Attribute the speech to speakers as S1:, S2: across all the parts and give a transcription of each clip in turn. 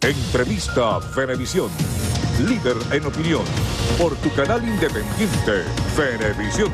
S1: Entrevista Venevisión. Líder en opinión. Por tu canal independiente, Venevisión.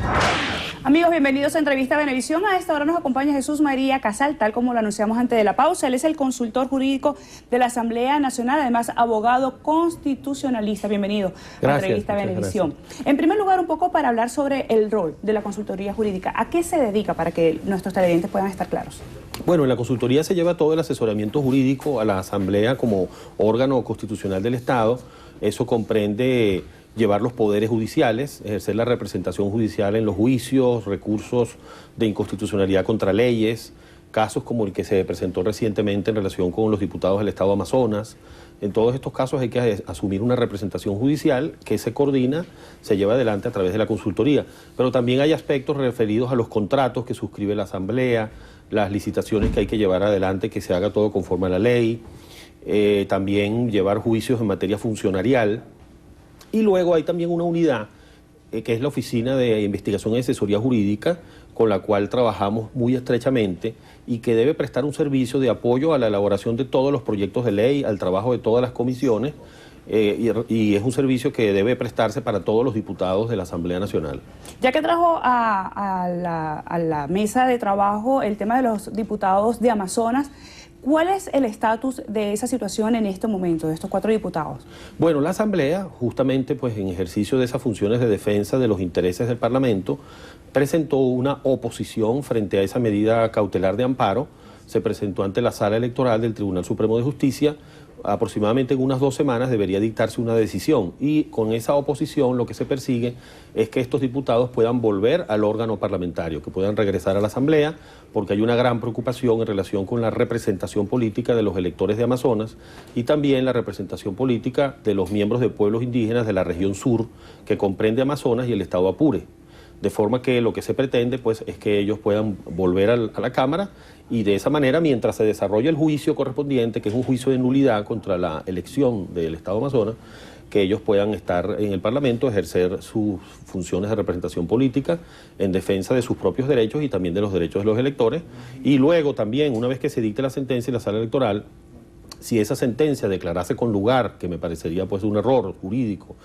S2: Amigos, bienvenidos a Entrevista Venevisión. A esta hora nos acompaña Jesús María Casal, tal como lo anunciamos antes de la pausa. Él es el consultor jurídico de la Asamblea Nacional, además abogado constitucionalista. Bienvenido a Entrevista Venevisión. En primer lugar, un poco para hablar sobre el rol de la consultoría jurídica. ¿A qué se dedica para que nuestros televidentes puedan estar claros?
S3: Bueno, en la consultoría se lleva todo el asesoramiento jurídico a la Asamblea como órgano constitucional del Estado. Eso comprende llevar los poderes judiciales, ejercer la representación judicial en los juicios, recursos de inconstitucionalidad contra leyes, casos como el que se presentó recientemente en relación con los diputados del Estado Amazonas. En todos estos casos hay que asumir una representación judicial que se coordina, se lleva adelante a través de la consultoría. Pero también hay aspectos referidos a los contratos que suscribe la Asamblea, las licitaciones que hay que llevar adelante, que se haga todo conforme a la ley, también llevar juicios en materia funcionarial. Y luego hay también una unidad que es la Oficina de Investigación y Asesoría Jurídica, con la cual trabajamos muy estrechamente y que debe prestar un servicio de apoyo a la elaboración de todos los proyectos de ley, al trabajo de todas las comisiones, y es un servicio que debe prestarse para todos los diputados de la Asamblea Nacional.
S2: Ya que trajo a la mesa de trabajo el tema de los diputados de Amazonas, ¿cuál es el estatus de esa situación en este momento, de estos 4 diputados?
S3: Bueno, la Asamblea, justamente pues en ejercicio de esas funciones de defensa de los intereses del Parlamento, presentó una oposición frente a esa medida cautelar de amparo. Se presentó ante la Sala Electoral del Tribunal Supremo de Justicia. Aproximadamente en unas 2 semanas debería dictarse una decisión, y con esa oposición lo que se persigue es que estos diputados puedan volver al órgano parlamentario, que puedan regresar a la Asamblea, porque hay una gran preocupación en relación con la representación política de los electores de Amazonas y también la representación política de los miembros de pueblos indígenas de la región sur, que comprende Amazonas y el estado Apure. De forma que lo que se pretende pues es que ellos puedan volver a la Cámara, y de esa manera, mientras se desarrolla el juicio correspondiente, que es un juicio de nulidad contra la elección del Estado Amazonas, que ellos puedan estar en el Parlamento, ejercer sus funciones de representación política en defensa de sus propios derechos y también de los derechos de los electores. Y luego también, una vez que se dicte la sentencia en la Sala Electoral, si esa sentencia declarase con lugar, que me parecería pues un error jurídico,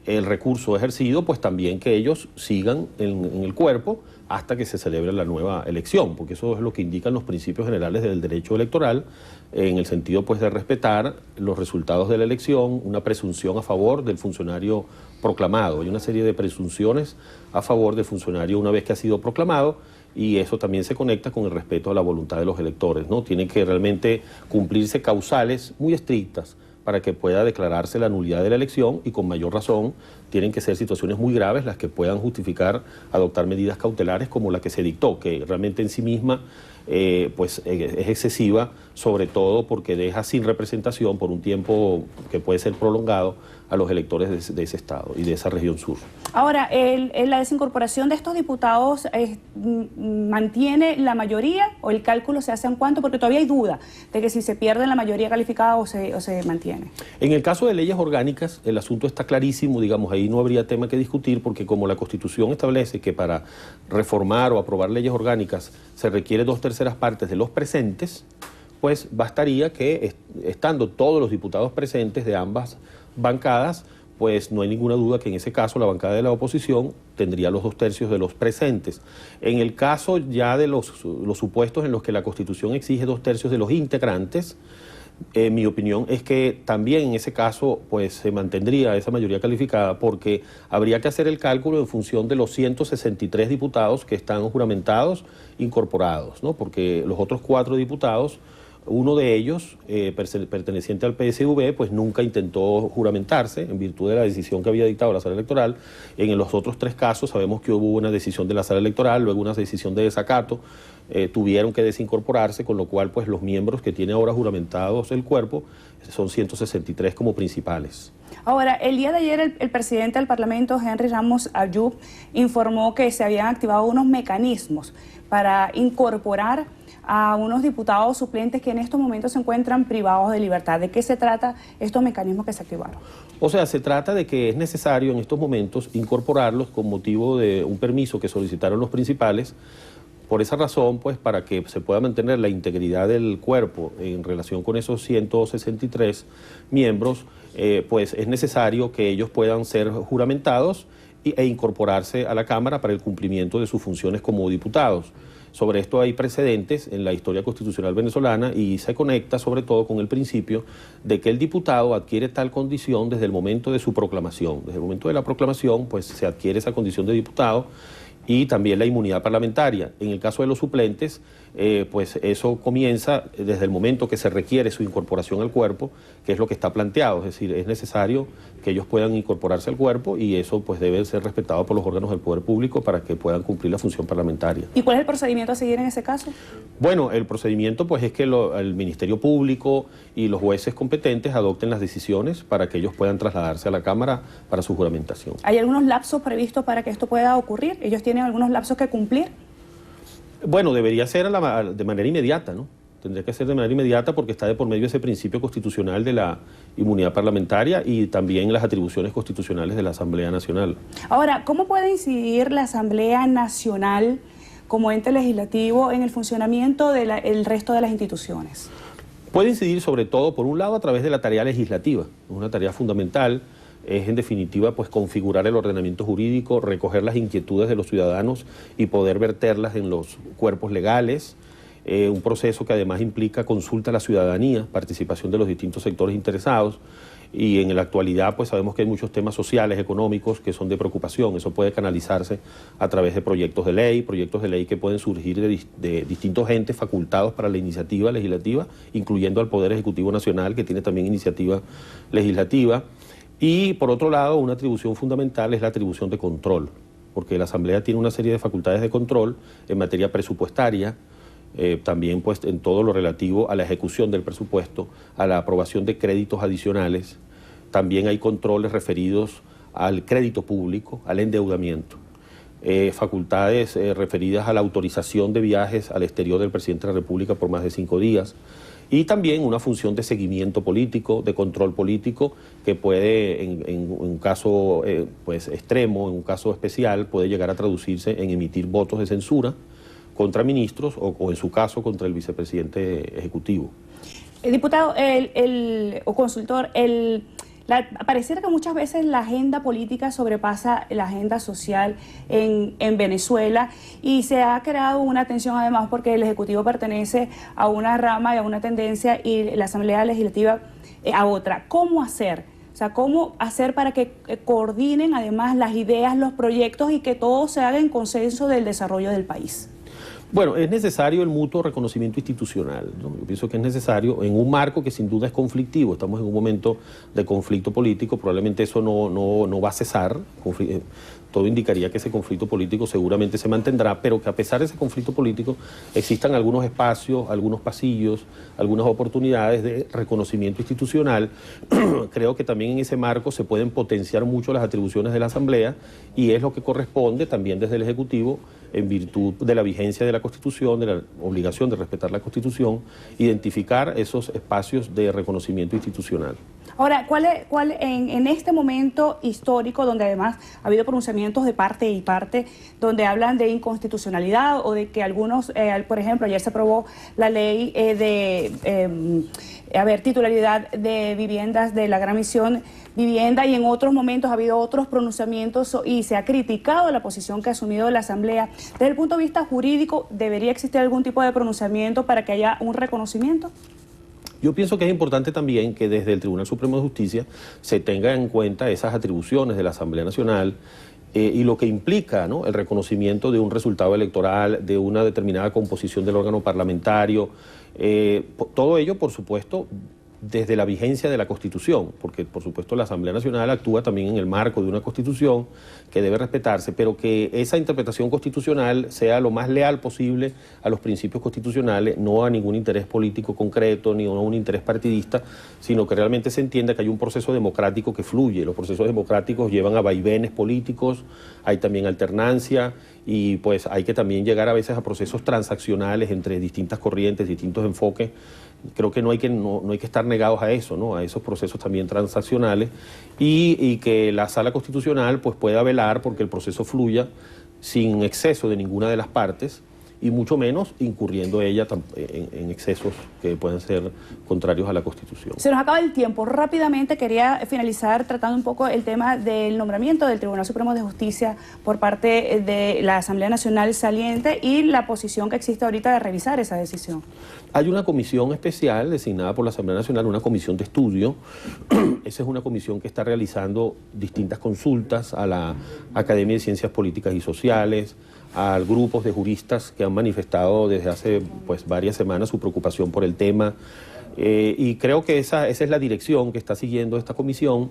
S3: el recurso ejercido, pues también que ellos sigan en el cuerpo hasta que se celebre la nueva elección, porque eso es lo que indican los principios generales del derecho electoral, en el sentido pues de respetar los resultados de la elección, una presunción a favor del funcionario proclamado. Hay una serie de presunciones a favor del funcionario una vez que ha sido proclamado, y eso también se conecta con el respeto a la voluntad de los electores, ¿no? Tienen que realmente cumplirse causales muy estrictas para que pueda declararse la nulidad de la elección, y con mayor razón tienen que ser situaciones muy graves las que puedan justificar adoptar medidas cautelares como la que se dictó, que realmente en sí misma es excesiva, sobre todo porque deja sin representación por un tiempo que puede ser prolongado a los electores de ese estado y de esa región sur.
S2: Ahora, ¿la desincorporación de estos diputados mantiene la mayoría, o el cálculo se hace en cuánto? Porque todavía hay duda de que si se pierde la mayoría calificada o se mantiene.
S3: En el caso de leyes orgánicas, el asunto está clarísimo, digamos, ahí no habría tema que discutir, porque como la Constitución establece que para reformar o aprobar leyes orgánicas se requiere 2/3 partes de los presentes, pues bastaría que, estando todos los diputados presentes de ambas bancadas, pues no hay ninguna duda que en ese caso la bancada de la oposición tendría los 2/3 de los presentes. En el caso ya de los supuestos en los que la Constitución exige 2/3 de los integrantes, mi opinión es que también en ese caso pues se mantendría esa mayoría calificada, porque habría que hacer el cálculo en función de los 163 diputados que están juramentados, incorporados, ¿no? Porque los otros 4 diputados, uno de ellos, perteneciente al PSV, pues nunca intentó juramentarse en virtud de la decisión que había dictado la Sala Electoral. En los otros 3 casos sabemos que hubo una decisión de la Sala Electoral, luego una decisión de desacato, tuvieron que desincorporarse, con lo cual pues los miembros que tiene ahora juramentados el cuerpo son 163 como principales.
S2: Ahora, el día de ayer el presidente del Parlamento, Henry Ramos Ayub, informó que se habían activado unos mecanismos para incorporar a unos diputados suplentes que en estos momentos se encuentran privados de libertad. ¿De qué se trata estos mecanismos que se activaron?
S3: O sea, se trata de que es necesario en estos momentos incorporarlos con motivo de un permiso que solicitaron los principales Por esa razón, pues para que se pueda mantener la integridad del cuerpo en relación con esos 163 miembros, pues es necesario que ellos puedan ser juramentados e incorporarse a la Cámara para el cumplimiento de sus funciones como diputados. Sobre esto hay precedentes en la historia constitucional venezolana y se conecta sobre todo con el principio de que el diputado adquiere tal condición desde el momento de su proclamación. Desde el momento de la proclamación, pues se adquiere esa condición de diputado y también la inmunidad parlamentaria. En el caso de los suplentes, pues eso comienza desde el momento que se requiere su incorporación al cuerpo, que es lo que está planteado, es decir, es necesario que ellos puedan incorporarse al cuerpo y eso pues debe ser respetado por los órganos del poder público para que puedan cumplir la función parlamentaria.
S2: ¿Y cuál es el procedimiento a seguir en ese caso?
S3: Bueno, el procedimiento pues es que el Ministerio Público y los jueces competentes adopten las decisiones para que ellos puedan trasladarse a la Cámara para su juramentación.
S2: ¿Hay algunos lapsos previstos para que esto pueda ocurrir? ¿Ellos tienen algunos lapsos que cumplir?
S3: Bueno, debería ser de manera inmediata, ¿no? Tendría que ser de manera inmediata porque está de por medio ese principio constitucional de la inmunidad parlamentaria y también las atribuciones constitucionales de la Asamblea Nacional.
S2: Ahora, ¿cómo puede incidir la Asamblea Nacional como ente legislativo en el funcionamiento del resto de las instituciones?
S3: Puede incidir sobre todo, por un lado, a través de la tarea legislativa, una tarea fundamental. Es en definitiva pues configurar el ordenamiento jurídico, recoger las inquietudes de los ciudadanos y poder verterlas en los cuerpos legales, un proceso que además implica consulta a la ciudadanía, participación de los distintos sectores interesados y en la actualidad pues sabemos que hay muchos temas sociales, económicos que son de preocupación. Eso puede canalizarse a través de proyectos de ley que pueden surgir de distintos entes facultados para la iniciativa legislativa, incluyendo al Poder Ejecutivo Nacional que tiene también iniciativa legislativa. Y por otro lado, una atribución fundamental es la atribución de control, porque la Asamblea tiene una serie de facultades de control en materia presupuestaria, también pues en todo lo relativo a la ejecución del presupuesto, a la aprobación de créditos adicionales. También hay controles referidos al crédito público, al endeudamiento. Facultades referidas a la autorización de viajes al exterior del presidente de la República por más de 5 días. Y también una función de seguimiento político, de control político, que puede, en un caso pues extremo, en un caso especial, puede llegar a traducirse en emitir votos de censura contra ministros o en su caso, contra el vicepresidente ejecutivo.
S2: Diputado o consultor, pareciera que muchas veces la agenda política sobrepasa la agenda social en Venezuela y se ha creado una tensión además porque el Ejecutivo pertenece a una rama y a una tendencia y la Asamblea Legislativa a otra. ¿Cómo hacer? O sea, ¿cómo hacer para que coordinen además las ideas, los proyectos y que todo se haga en consenso del desarrollo del país?
S3: Bueno, es necesario el mutuo reconocimiento institucional, ¿no? Yo pienso que es necesario en un marco que sin duda es conflictivo. Estamos en un momento de conflicto político, probablemente eso no va a cesar. Todo indicaría que ese conflicto político seguramente se mantendrá, pero que a pesar de ese conflicto político existan algunos espacios, algunos pasillos, algunas oportunidades de reconocimiento institucional. Creo que también en ese marco se pueden potenciar mucho las atribuciones de la Asamblea y es lo que corresponde también desde el Ejecutivo, en virtud de la vigencia de la Constitución, de la obligación de respetar la Constitución, identificar esos espacios de reconocimiento institucional.
S2: Ahora, en este momento histórico, donde además ha habido pronunciamientos de parte y parte, donde hablan de inconstitucionalidad o de que algunos, por ejemplo, ayer se aprobó la ley titularidad de viviendas de la Gran Misión Vivienda y en otros momentos ha habido otros pronunciamientos y se ha criticado la posición que ha asumido la Asamblea. Desde el punto de vista jurídico, ¿debería existir algún tipo de pronunciamiento para que haya un reconocimiento?
S3: Yo pienso que es importante también que desde el Tribunal Supremo de Justicia se tenga en cuenta esas atribuciones de la Asamblea Nacional y lo que implica, ¿no?, el reconocimiento de un resultado electoral, de una determinada composición del órgano parlamentario. Todo ello, por supuesto, desde la vigencia de la Constitución, porque por supuesto la Asamblea Nacional actúa también en el marco de una Constitución que debe respetarse, pero que esa interpretación constitucional sea lo más leal posible a los principios constitucionales, no a ningún interés político concreto, ni a un interés partidista, sino que realmente se entienda que hay un proceso democrático que fluye. Los procesos democráticos llevan a vaivenes políticos, hay también alternancia y pues hay que también llegar a veces a procesos transaccionales entre distintas corrientes, distintos enfoques. Creo que no hay que estar negados a eso, ¿no?, a esos procesos también transaccionales y que la Sala Constitucional pues pueda velar porque el proceso fluya sin exceso de ninguna de las partes y mucho menos incurriendo ella en excesos que pueden ser contrarios a la Constitución.
S2: Se nos acaba el tiempo. Rápidamente quería finalizar tratando un poco el tema del nombramiento del Tribunal Supremo de Justicia por parte de la Asamblea Nacional saliente y la posición que existe ahorita de revisar esa decisión.
S3: Hay una comisión especial designada por la Asamblea Nacional, una comisión de estudio. Esa es una comisión que está realizando distintas consultas a la Academia de Ciencias Políticas y Sociales, a grupos de juristas que han manifestado desde hace varias semanas su preocupación por el tema. Y creo que esa es la dirección que está siguiendo esta comisión,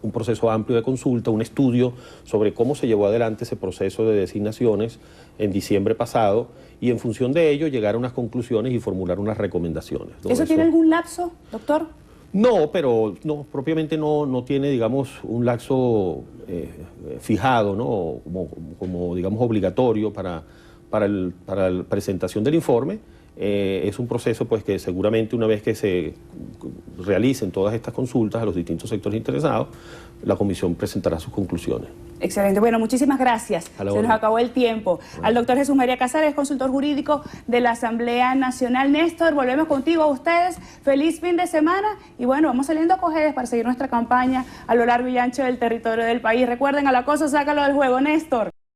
S3: un proceso amplio de consulta, un estudio sobre cómo se llevó adelante ese proceso de designaciones en diciembre pasado y en función de ello llegar a unas conclusiones y formular unas recomendaciones.
S2: ¿Eso tiene algún lapso, doctor?
S3: No, pero no, propiamente no tiene, digamos, un lapso fijado, ¿no? Como digamos, obligatorio para la presentación del informe. Es un proceso pues que seguramente una vez que se realicen todas estas consultas a los distintos sectores interesados, la comisión presentará sus conclusiones.
S2: Excelente. Bueno, muchísimas gracias. Se nos acabó el tiempo. Al doctor Jesús María Casares, consultor jurídico de la Asamblea Nacional. Néstor, volvemos contigo a ustedes. Feliz fin de semana. Y bueno, vamos saliendo a Cojedes para seguir nuestra campaña a lo largo y ancho del territorio del país. Recuerden, a la cosa sácalo del juego, Néstor.